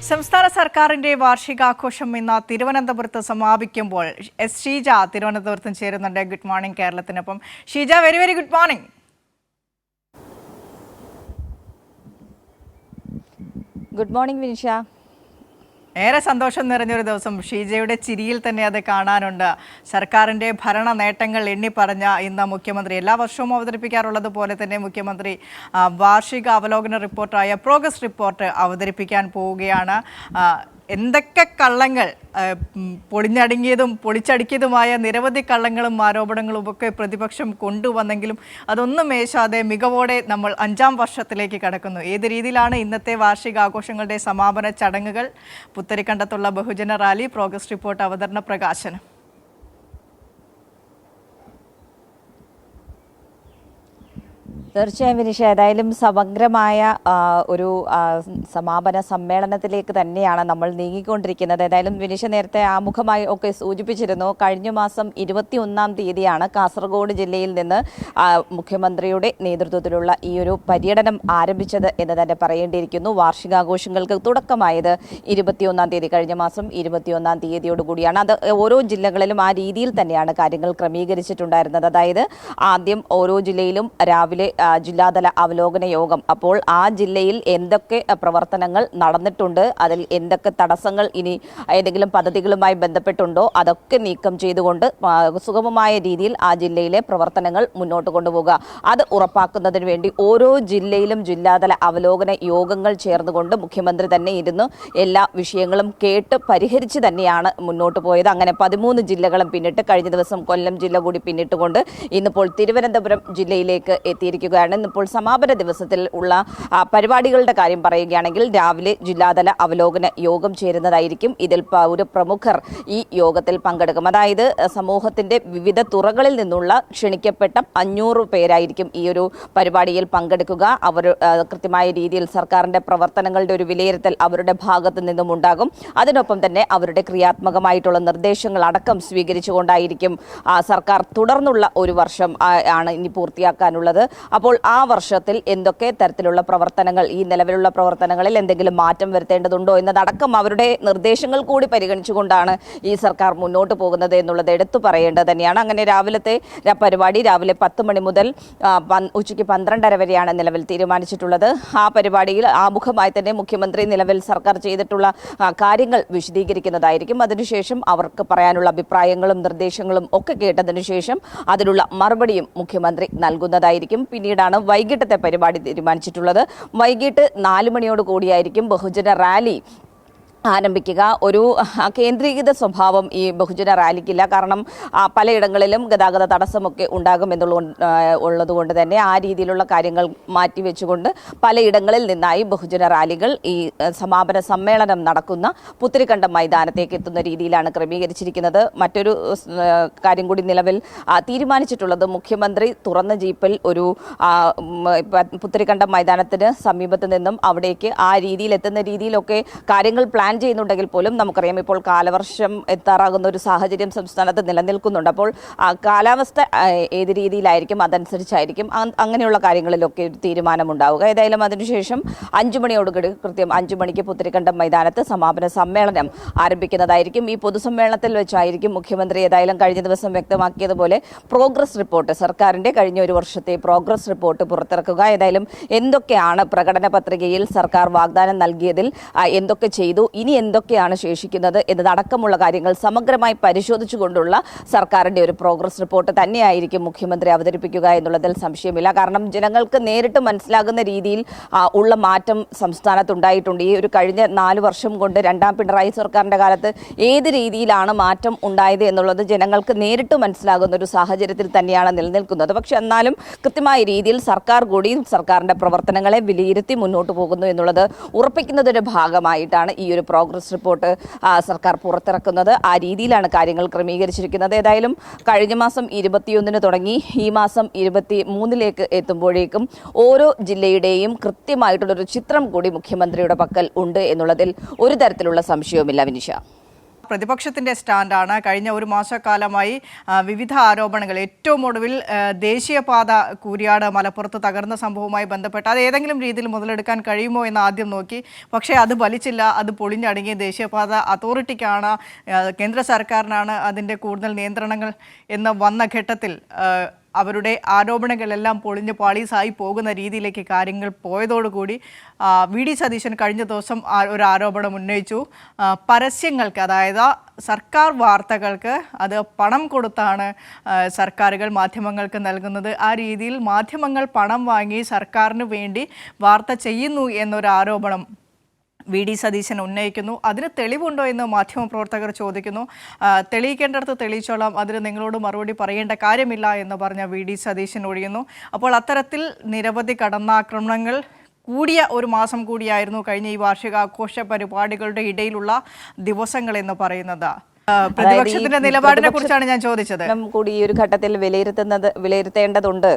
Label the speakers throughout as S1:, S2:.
S1: സംസ്ഥാന സർക്കാരിന്റെ വാർഷികാഘോഷം ഇന്ന് തിരുവനന്തപുരത്ത് സമാപിക്കുമ്പോൾ എസ് ഷീജ തിരുവനന്തപുരത്തും ചേരുന്നുണ്ട്. ഗുഡ് മോർണിംഗ് കേരളത്തിനൊപ്പം. Sheeja, very very good morning.
S2: Good morning Vinisha.
S1: ഏറെ സന്തോഷം നിറഞ്ഞൊരു ദിവസം. ഷീജയുടെ ചിരിയിൽ തന്നെ അത് കാണാനുണ്ട്. സർക്കാരിൻ്റെ ഭരണ നേട്ടങ്ങൾ എണ്ണി പറഞ്ഞ ഇന്ന് മുഖ്യമന്ത്രി എല്ലാ വർഷവും അവതരിപ്പിക്കാറുള്ളത് പോലെ തന്നെ മുഖ്യമന്ത്രി വാർഷിക അവലോകന റിപ്പോർട്ടായ പ്രോഗ്രസ് റിപ്പോർട്ട് അവതരിപ്പിക്കാൻ പോവുകയാണ്. എന്തൊക്കെ കള്ളങ്ങൾ, പൊളിഞ്ഞടുങ്ങിയതും പൊളിച്ചടുക്കിയതുമായ നിരവധി കള്ളങ്ങളും ആരോപണങ്ങളും ഒക്കെ പ്രതിപക്ഷം കൊണ്ടുവന്നെങ്കിലും അതൊന്നും മേശാതെ മികവോടെ നമ്മൾ 5ാം വർഷത്തിലേക്ക് കടക്കുന്നു. ഏത് രീതിയിലാണ് ഇന്നത്തെ വാർഷികാഘോഷങ്ങളുടെ സമാപന ചടങ്ങുകൾ, പുത്തരിക്കണ്ടത്തുള്ള ബഹുജന റാലി, പ്രോഗ്രസ് റിപ്പോർട്ട് അവതരണ പ്രകാശനം?
S2: തീർച്ചയായും വിനിഷ, ഏതായാലും സമഗ്രമായ ഒരു സമാപന സമ്മേളനത്തിലേക്ക് തന്നെയാണ് നമ്മൾ നീങ്ങിക്കൊണ്ടിരിക്കുന്നത്. ഏതായാലും വിനിഷ നേരത്തെ ആമുഖമായി ഒക്കെ സൂചിപ്പിച്ചിരുന്നു, കഴിഞ്ഞ മാസം 21-ാം തീയതിയാണ് കാസർഗോഡ് ജില്ലയിൽ നിന്ന് മുഖ്യമന്ത്രിയുടെ നേതൃത്വത്തിലുള്ള ഈ ഒരു പര്യടനം ആരംഭിച്ചത് എന്ന് തന്നെ പറയേണ്ടിയിരിക്കുന്നു. വാർഷികാഘോഷങ്ങൾക്ക് തുടക്കമായത് 21-ാം തീയതി, കഴിഞ്ഞ മാസം 21-ാം തീയതിയോടുകൂടിയാണ്. അത് ഓരോ ജില്ലകളിലും ആ രീതിയിൽ തന്നെയാണ് കാര്യങ്ങൾ ക്രമീകരിച്ചിട്ടുണ്ടായിരുന്നത്. അതായത് ആദ്യം ഓരോ ജില്ലയിലും രാവിലെ ജില്ലാതല അവലോകന യോഗം. അപ്പോൾ ആ ജില്ലയിൽ എന്തൊക്കെ പ്രവർത്തനങ്ങൾ നടന്നിട്ടുണ്ട്, അതിൽ എന്തൊക്കെ തടസ്സങ്ങൾ ഇനി ഏതെങ്കിലും പദ്ധതികളുമായി ബന്ധപ്പെട്ടുണ്ടോ അതൊക്കെ നീക്കം ചെയ്തുകൊണ്ട് സുഗമമായ രീതിയിൽ ആ ജില്ലയിലെ പ്രവർത്തനങ്ങൾ മുന്നോട്ട് കൊണ്ടുപോകുക. അത് ഉറപ്പാക്കുന്നതിന് വേണ്ടി ഓരോ ജില്ലയിലും ജില്ലാതല അവലോകന യോഗങ്ങൾ ചേർന്നുകൊണ്ട് മുഖ്യമന്ത്രി തന്നെ ഇരുന്ന് എല്ലാ വിഷയങ്ങളും കേട്ട് പരിഹരിച്ച് തന്നെയാണ് മുന്നോട്ട് പോയത്. അങ്ങനെ 13 ജില്ലകളും പിന്നിട്ട് കഴിഞ്ഞ ദിവസം കൊല്ലം ജില്ല കൂടി പിന്നിട്ടുകൊണ്ട് ഇന്നിപ്പോൾ തിരുവനന്തപുരം ജില്ലയിലേക്ക് എത്തിയിരിക്കുകയാണ്. ഇന്നിപ്പോൾ സമാപന ദിവസത്തിൽ ഉള്ള പരിപാടികളുടെ കാര്യം പറയുകയാണെങ്കിൽ രാവിലെ ജില്ലാതല അവലോകന യോഗം ചേരുന്നതായിരിക്കും. ഇതിൽ പ്രമുഖർ ഈ യോഗത്തിൽ പങ്കെടുക്കും. അതായത് സമൂഹത്തിന്റെ വിവിധ തുറകളിൽ നിന്നുള്ള ക്ഷണിക്കപ്പെട്ട 500 പേരായിരിക്കും ഈ ഒരു പരിപാടിയിൽ പങ്കെടുക്കുക. അവർ കൃത്യമായ രീതിയിൽ സർക്കാരിന്റെ പ്രവർത്തനങ്ങളുടെ ഒരു വിലയിരുത്തൽ അവരുടെ ഭാഗത്തു നിന്നും ഉണ്ടാകും. അതിനൊപ്പം തന്നെ അവരുടെ ക്രിയാത്മകമായിട്ടുള്ള നിർദ്ദേശങ്ങൾ അടക്കം സ്വീകരിച്ചുകൊണ്ടായിരിക്കും സർക്കാർ തുടർന്നുള്ള ഒരു വർഷം ആണ് ഇനി പൂർത്തിയാക്കാനുള്ളത്. അപ്പോൾ ആ വർഷത്തിൽ എന്തൊക്കെ തരത്തിലുള്ള പ്രവർത്തനങ്ങൾ, ഈ നിലവിലുള്ള പ്രവർത്തനങ്ങളിൽ എന്തെങ്കിലും മാറ്റം വരുത്തേണ്ടതുണ്ടോ എന്നതടക്കം അവരുടെ നിർദ്ദേശങ്ങൾ കൂടി പരിഗണിച്ചുകൊണ്ടാണ് ഈ സർക്കാർ മുന്നോട്ട് പോകുന്നത് എന്നുള്ളത് എടുത്തു പറയേണ്ടത് തന്നെയാണ്. അങ്ങനെ രാവിലത്തെ പരിപാടി രാവിലെ 10 മണി മുതൽ ഉച്ചയ്ക്ക് 12:30 വരെയാണ് നിലവിൽ തീരുമാനിച്ചിട്ടുള്ളത്. ആ പരിപാടിയിൽ ആമുഖമായി തന്നെ മുഖ്യമന്ത്രി നിലവിൽ സർക്കാർ ചെയ്തിട്ടുള്ള കാര്യങ്ങൾ വിശദീകരിക്കുന്നതായിരിക്കും. അതിനുശേഷം അവർക്ക് പറയാനുള്ള അഭിപ്രായങ്ങളും നിർദ്ദേശങ്ങളും ഒക്കെ കേട്ടതിനു ശേഷം അതിനുള്ള മറുപടിയും മുഖ്യമന്ത്രി നൽകുന്നതായിരിക്കും. പിന്നീടാണ് വൈകിട്ടത്തെ പരിപാടി തീരുമാനിച്ചിട്ടുള്ളത്. വൈകിട്ട് 4 മണിയോട് കൂടിയായിരിക്കും ബഹുജന റാലി ആരംഭിക്കുക. ഒരു കേന്ദ്രീകൃത സ്വഭാവം ഈ ബഹുജന റാലിക്കില്ല. കാരണം പലയിടങ്ങളിലും ഗതാഗത തടസ്സമൊക്കെ ഉള്ളതുകൊണ്ട് തന്നെ ആ രീതിയിലുള്ള കാര്യങ്ങൾ മാറ്റിവെച്ചുകൊണ്ട് പലയിടങ്ങളിൽ നിന്നായി ബഹുജന റാലികൾ ഈ സമാപന സമ്മേളനം നടക്കുന്ന പുത്തരിക്കണ്ടം മൈതാനത്തേക്ക് എത്തുന്ന രീതിയിലാണ് ക്രമീകരിച്ചിരിക്കുന്നത്. മറ്റൊരു കാര്യം കൂടി നിലവിൽ തീരുമാനിച്ചിട്ടുള്ളത്, മുഖ്യമന്ത്രി തുറന്ന ജീപ്പിൽ ഒരു പുത്തരിക്കണ്ടം മൈതാനത്തിന് സമീപത്ത് നിന്നും അവിടേക്ക് ആ രീതിയിൽ എത്തുന്ന രീതിയിലൊക്കെ കാര്യങ്ങൾ പ്ലാൻ ചെയ്യുന്നുണ്ടെങ്കിൽ പോലും നമുക്കറിയാം ഇപ്പോൾ കാലവർഷം എത്താറാകുന്ന ഒരു സാഹചര്യം സംസ്ഥാനത്ത് നിലനിൽക്കുന്നുണ്ട്. അപ്പോൾ കാലാവസ്ഥ ഏത് രീതിയിലായിരിക്കും അതനുസരിച്ചായിരിക്കും അങ്ങനെയുള്ള കാര്യങ്ങളിലൊക്കെ ഒരു തീരുമാനമുണ്ടാവുക. ഏതായാലും അതിനുശേഷം 5 മണിയോടുകൂടി കൃത്യം 5 മണിക്ക് പുത്തരിക്കണ്ടം മൈതാനത്ത് സമാപന സമ്മേളനം ആരംഭിക്കുന്നതായിരിക്കും. ഈ പൊതുസമ്മേളനത്തിൽ വെച്ചായിരിക്കും മുഖ്യമന്ത്രി ഏതായാലും കഴിഞ്ഞ ദിവസം വ്യക്തമാക്കിയതുപോലെ പ്രോഗ്രസ് റിപ്പോർട്ട്, സർക്കാരിന്റെ കഴിഞ്ഞ ഒരു വർഷത്തെ പ്രോഗ്രസ് റിപ്പോർട്ട് പുറത്തിറക്കുക. ഏതായാലും എന്തൊക്കെയാണ് പ്രകടന പത്രികയിൽ സർക്കാർ വാഗ്ദാനം നൽകിയതിൽ എന്തൊക്കെ ചെയ്തു, ഇനി എന്തൊക്കെയാണ് ശേഷിക്കുന്നത് എന്നതടക്കമുള്ള കാര്യങ്ങൾ സമഗ്രമായി പരിശോധിച്ചുകൊണ്ടുള്ള സർക്കാരിന്റെ ഒരു പ്രോഗ്രസ് റിപ്പോർട്ട് തന്നെയായിരിക്കും മുഖ്യമന്ത്രി അവതരിപ്പിക്കുക എന്നുള്ളതിൽ സംശയമില്ല. കാരണം ജനങ്ങൾക്ക് നേരിട്ട് മനസ്സിലാകുന്ന രീതിയിൽ ഉള്ള മാറ്റം സംസ്ഥാനത്തുണ്ടായിട്ടുണ്ട്. ഈ ഒരു കഴിഞ്ഞ 4 വർഷം കൊണ്ട് 2ാം പിണറായി സർക്കാരിന്റെ കാലത്ത് ഏത് രീതിയിലാണ് മാറ്റം ഉണ്ടായത് എന്നുള്ളത് ജനങ്ങൾക്ക് നേരിട്ട് മനസ്സിലാകുന്ന ഒരു സാഹചര്യത്തിൽ തന്നെയാണ് നിലനിൽക്കുന്നത്. പക്ഷെ എന്നാലും കൃത്യമായ രീതിയിൽ സർക്കാർ കൂടി സർക്കാരിന്റെ പ്രവർത്തനങ്ങളെ വിലയിരുത്തി മുന്നോട്ട് പോകുന്നു എന്നുള്ളത് ഉറപ്പിക്കുന്നതിന്റെ ഭാഗമായിട്ടാണ് ഈ ഒരു പ്രോഗ്രസ് റിപ്പോർട്ട് സർക്കാർ പുറത്തിറക്കുന്നത്. ആ രീതിയിലാണ് കാര്യങ്ങൾ ക്രമീകരിച്ചിരിക്കുന്നത്. ഏതായാലും കഴിഞ്ഞ മാസം 21-ന് തുടങ്ങി ഈ മാസം 23-ലേക്ക് എത്തുമ്പോഴേക്കും ഓരോ ജില്ലയുടെയും കൃത്യമായിട്ടുള്ളൊരു ചിത്രം കൂടി മുഖ്യമന്ത്രിയുടെ പക്കൽ ഉണ്ട് എന്നുള്ളതിൽ ഒരു തരത്തിലുള്ള സംശയവുമില്ല വിനിഷ.
S1: പ്രതിപക്ഷത്തിന്റെ സ്റ്റാൻഡാണ്. കഴിഞ്ഞ ഒരു മാസക്കാലമായി വിവിധ ആരോപണങ്ങൾ, ഏറ്റവും ഒടുവിൽ ദേശീയപാത കൂരിയാട് മലപ്പുറത്ത് തകർന്ന സംഭവവുമായി ബന്ധപ്പെട്ട് അത് ഏതെങ്കിലും രീതിയിൽ മുതലെടുക്കാൻ കഴിയുമോ എന്ന് ആദ്യം നോക്കി. പക്ഷേ അത് ഫലിച്ചില്ല. അത് പൊളിഞ്ഞടങ്ങി. ദേശീയപാത അതോറിറ്റിക്കാണ്, കേന്ദ്ര സർക്കാരിനാണ് അതിൻ്റെ കൂടുതൽ നിയന്ത്രണങ്ങൾ എന്ന് വന്ന ഘട്ടത്തിൽ അവരുടെ ആരോപണങ്ങളെല്ലാം പൊളിഞ്ഞ് പാളീസായി പോകുന്ന രീതിയിലേക്ക് കാര്യങ്ങൾ പോയതോടുകൂടി വി ഡി സതീശൻ കഴിഞ്ഞ ദിവസം ഒരു ആരോപണം ഉന്നയിച്ചു. പരസ്യങ്ങൾക്ക്, അതായത് സർക്കാർ വാർത്തകൾക്ക് അത് പണം കൊടുത്താണ് സർക്കാരുകൾ മാധ്യമങ്ങൾക്ക് നൽകുന്നത്. ആ രീതിയിൽ മാധ്യമങ്ങൾ പണം വാങ്ങി സർക്കാരിന് വേണ്ടി വാർത്ത ചെയ്യുന്നു എന്നൊരു ആരോപണം വി ഡി സതീശൻ ഉന്നയിക്കുന്നു. അതിന് തെളിവുണ്ടോ എന്ന് മാധ്യമപ്രവർത്തകർ ചോദിക്കുന്നു. തെളിയിക്കേണ്ടടുത്ത് തെളിയിച്ചോളാം, അതിന് നിങ്ങളോട് മറുപടി പറയേണ്ട കാര്യമില്ല എന്ന് പറഞ്ഞ വി ഡി സതീശൻ ഒഴിയുന്നു. അപ്പോൾ അത്തരത്തിൽ നിരവധി കടന്നാക്രമണങ്ങൾ കൂടിയ ഒരു മാസം കൂടിയായിരുന്നു കഴിഞ്ഞ ഈ വാർഷികാഘോഷ പരിപാടികളുടെ ഇടയിലുള്ള ദിവസങ്ങൾ എന്ന് പറയുന്നത്. പ്രതിപക്ഷത്തിന്റെ നിലപാടിനെ കുറിച്ചാണ് ഞാൻ ചോദിച്ചത്.
S2: കൂടി ഈ ഒരു ഘട്ടത്തിൽ വിലയിരുത്തേണ്ടതുണ്ട്.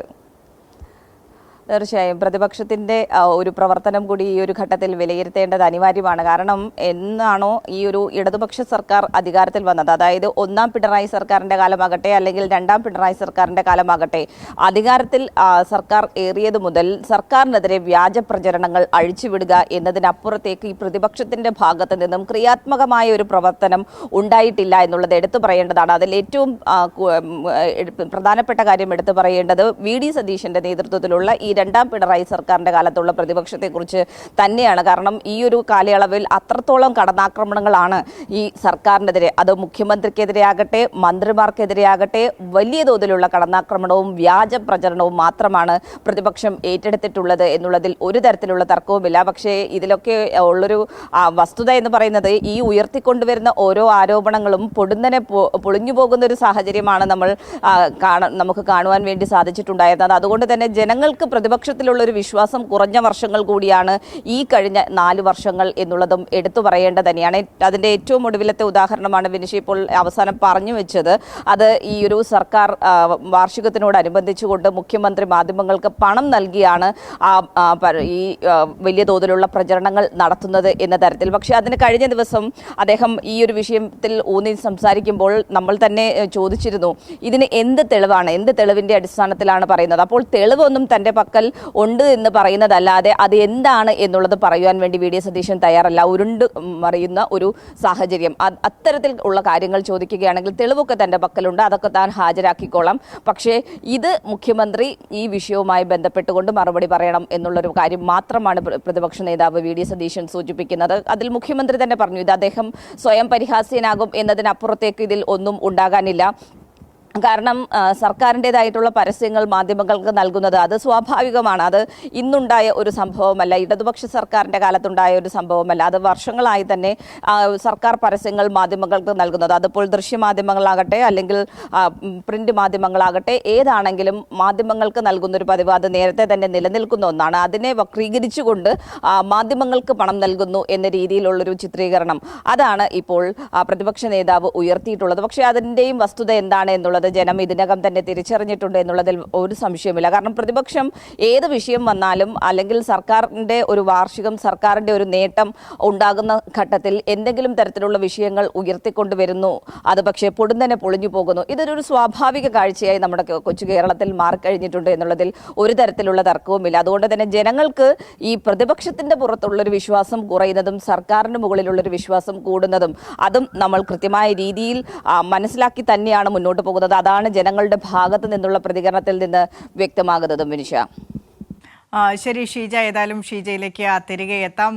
S2: തീർച്ചയായും പ്രതിപക്ഷത്തിന്റെ ഒരു പ്രവർത്തനം കൂടി ഈ ഒരു ഘട്ടത്തിൽ വിലയിരുത്തേണ്ടത് അനിവാര്യമാണ്. കാരണം എന്നാണോ ഈ ഒരു ഇടതുപക്ഷ സർക്കാർ അധികാരത്തിൽ വന്നത്, അതായത് ഒന്നാം പിണറായി സർക്കാരിന്റെ കാലമാകട്ടെ അല്ലെങ്കിൽ രണ്ടാം പിണറായി സർക്കാരിന്റെ കാലമാകട്ടെ, അധികാരത്തിൽ സർക്കാർ ഏറിയത് മുതൽ സർക്കാരിനെതിരെ വ്യാജ പ്രചരണങ്ങൾ അഴിച്ചുവിടുക എന്നതിനപ്പുറത്തേക്ക് ഈ പ്രതിപക്ഷത്തിന്റെ ഭാഗത്ത് നിന്നും ക്രിയാത്മകമായ ഒരു പ്രവർത്തനം ഉണ്ടായിട്ടില്ല എന്നുള്ളത് എടുത്തു പറയേണ്ടതാണ്. അതിൽ ഏറ്റവും പ്രധാനപ്പെട്ട കാര്യം എടുത്തു പറയേണ്ടത് വി ഡി സതീശന്റെ നേതൃത്വത്തിലുള്ള ഈ രണ്ടാം പിണറായി സർക്കാരിന്റെ കാലത്തുള്ള പ്രതിപക്ഷത്തെക്കുറിച്ച് തന്നെയാണ്. കാരണം ഈ ഒരു കാലയളവിൽ അത്രത്തോളം കടന്നാക്രമണങ്ങളാണ് ഈ സർക്കാരിനെതിരെ, അത് മുഖ്യമന്ത്രിക്കെതിരെ ആകട്ടെ മന്ത്രിമാർക്കെതിരെ ആകട്ടെ, വലിയ തോതിലുള്ള കടന്നാക്രമണവും വ്യാജ പ്രചരണവും മാത്രമാണ് പ്രതിപക്ഷം ഏറ്റെടുത്തിട്ടുള്ളത് എന്നുള്ളതിൽ ഒരു തരത്തിലുള്ള തർക്കവുമില്ല. പക്ഷേ ഇതിലൊക്കെ ഉള്ളൊരു വസ്തുത എന്ന് പറയുന്നത് ഈ ഉയർത്തിക്കൊണ്ടുവരുന്ന ഓരോ ആരോപണങ്ങളും പൊടുന്നനെ പൊളിഞ്ഞു പോകുന്ന ഒരു സാഹചര്യമാണ് നമുക്ക് കാണുവാൻ വേണ്ടി സാധിച്ചിട്ടുണ്ടായിരുന്നത്. അതുകൊണ്ട് തന്നെ ജനങ്ങൾക്ക് പ്രതിപക്ഷത്തിലുള്ളൊരു വിശ്വാസം കുറഞ്ഞ വർഷങ്ങൾ കൂടിയാണ് ഈ കഴിഞ്ഞ 4 വർഷങ്ങൾ എന്നുള്ളതും എടുത്തു പറയേണ്ടത് തന്നെയാണ്. അതിൻ്റെ ഏറ്റവും ഒടുവിലത്തെ ഉദാഹരണമാണ് വിനിഷ ഇപ്പോൾ അവസാനം പറഞ്ഞു വെച്ചത്. അത് ഈ ഒരു സർക്കാർ വാർഷികത്തിനോടനുബന്ധിച്ചുകൊണ്ട് മുഖ്യമന്ത്രി മാധ്യമങ്ങൾക്ക് പണം നൽകിയാണ് ഈ വലിയ തോതിലുള്ള പ്രചരണങ്ങൾ നടത്തുന്നത് എന്ന തരത്തിൽ. പക്ഷേ അതിന് കഴിഞ്ഞ ദിവസം അദ്ദേഹം ഈ ഒരു വിഷയത്തിൽ ഊന്നി സംസാരിക്കുമ്പോൾ നമ്മൾ തന്നെ ചോദിച്ചിരുന്നു, ഇതിന് എന്ത് തെളിവാണ്, എന്ത് തെളിവിൻ്റെ അടിസ്ഥാനത്തിലാണ് പറയുന്നത്? അപ്പോൾ തെളിവൊന്നും തൻ്റെ പക്കൽ ഉണ്ട് എന്ന് പറയുന്നതല്ലാതെ അത് എന്താണ് എന്നുള്ളത് പറയുവാൻ വേണ്ടി വി ഡി സതീശൻ തയ്യാറല്ല. ഉരുണ്ട് മറിയുന്ന ഒരു സാഹചര്യം. അത്തരത്തിൽ ഉള്ള കാര്യങ്ങൾ ചോദിക്കുകയാണെങ്കിൽ തെളിവൊക്കെ തൻ്റെ പക്കലുണ്ട്, അതൊക്കെ താൻ ഹാജരാക്കിക്കോളാം. പക്ഷേ ഇത് മുഖ്യമന്ത്രി ഈ വിഷയവുമായി ബന്ധപ്പെട്ടുകൊണ്ട് മറുപടി പറയണം എന്നുള്ളൊരു കാര്യം മാത്രമാണ് പ്രതിപക്ഷ നേതാവ് വി ഡി സതീശൻ സൂചിപ്പിക്കുന്നത്. അതിൽ മുഖ്യമന്ത്രി തന്നെ പറഞ്ഞു, ഇത് അദ്ദേഹം സ്വയം പരിഹാസ്യനാകും എന്നതിനപ്പുറത്തേക്ക് ഇതിൽ ഒന്നും ഉണ്ടാകാനില്ല. കാരണം സർക്കാരിൻ്റെതായിട്ടുള്ള പരസ്യങ്ങൾ മാധ്യമങ്ങൾക്ക് നൽകുന്നത് അത് സ്വാഭാവികമാണ്. അത് ഇന്നുണ്ടായ ഒരു സംഭവമല്ല, ഇടതുപക്ഷ സർക്കാരിൻ്റെ കാലത്തുണ്ടായ ഒരു സംഭവമല്ല. അത് വർഷങ്ങളായി തന്നെ സർക്കാർ പരസ്യങ്ങൾ മാധ്യമങ്ങൾക്ക് നൽകുന്നത്, അതിപ്പോൾ ദൃശ്യമാധ്യമങ്ങളാകട്ടെ അല്ലെങ്കിൽ പ്രിന്റ് മാധ്യമങ്ങളാകട്ടെ, ഏതാണെങ്കിലും മാധ്യമങ്ങൾക്ക് നൽകുന്നൊരു പതിവ് അത് നേരത്തെ തന്നെ നിലനിൽക്കുന്ന ഒന്നാണ്. അതിനെ വക്രീകരിച്ചുകൊണ്ട് മാധ്യമങ്ങൾക്ക് പണം നൽകുന്നു എന്ന രീതിയിലുള്ളൊരു ചിത്രീകരണം, അതാണ് ഇപ്പോൾ പ്രതിപക്ഷ നേതാവ് ഉയർത്തിയിട്ടുള്ളത്. പക്ഷേ അതിൻ്റെയും വസ്തുത എന്താണ് എന്നുള്ളത് ജനം ഇതിനകം തന്നെ തിരിച്ചറിഞ്ഞിട്ടുണ്ട് എന്നുള്ളതിൽ ഒരു സംശയമില്ല. കാരണം പ്രതിപക്ഷം ഏത് വിഷയം വന്നാലും അല്ലെങ്കിൽ സർക്കാരിൻ്റെ ഒരു വാർഷികം, സർക്കാരിൻ്റെ ഒരു നേട്ടം ഉണ്ടാകുന്ന ഘട്ടത്തിൽ എന്തെങ്കിലും തരത്തിലുള്ള വിഷയങ്ങൾ ഉയർത്തിക്കൊണ്ടുവരുന്നു, അത് പക്ഷേ പൊടുന്നനെ പൊളിഞ്ഞു പോകുന്നു. ഇതൊരു സ്വാഭാവിക കാഴ്ചയായി നമ്മുടെ കൊച്ചു കേരളത്തിൽ മാറിക്കഴിഞ്ഞിട്ടുണ്ട് എന്നുള്ളതിൽ ഒരു തരത്തിലുള്ള തർക്കവുമില്ല. അതുകൊണ്ട് തന്നെ ജനങ്ങൾക്ക് ഈ പ്രതിപക്ഷത്തിൻ്റെ പുറത്തുള്ളൊരു വിശ്വാസം കുറയുന്നതും സർക്കാരിന് മുകളിലുള്ളൊരു വിശ്വാസം കൂടുന്നതും അതും നമ്മൾ കൃത്യമായ രീതിയിൽ മനസ്സിലാക്കി തന്നെയാണ് മുന്നോട്ട് പോകുന്നത്. അതാണ് ജനങ്ങളുടെ ഭാഗത്ത് നിന്നുള്ള പ്രതികരണത്തിൽ നിന്ന് വ്യക്തമാകുന്നതും വിനിഷ.
S1: ശരി ഷീജ, ഏതായാലും ഷീജയിലേക്ക് തിരികെ എത്താം.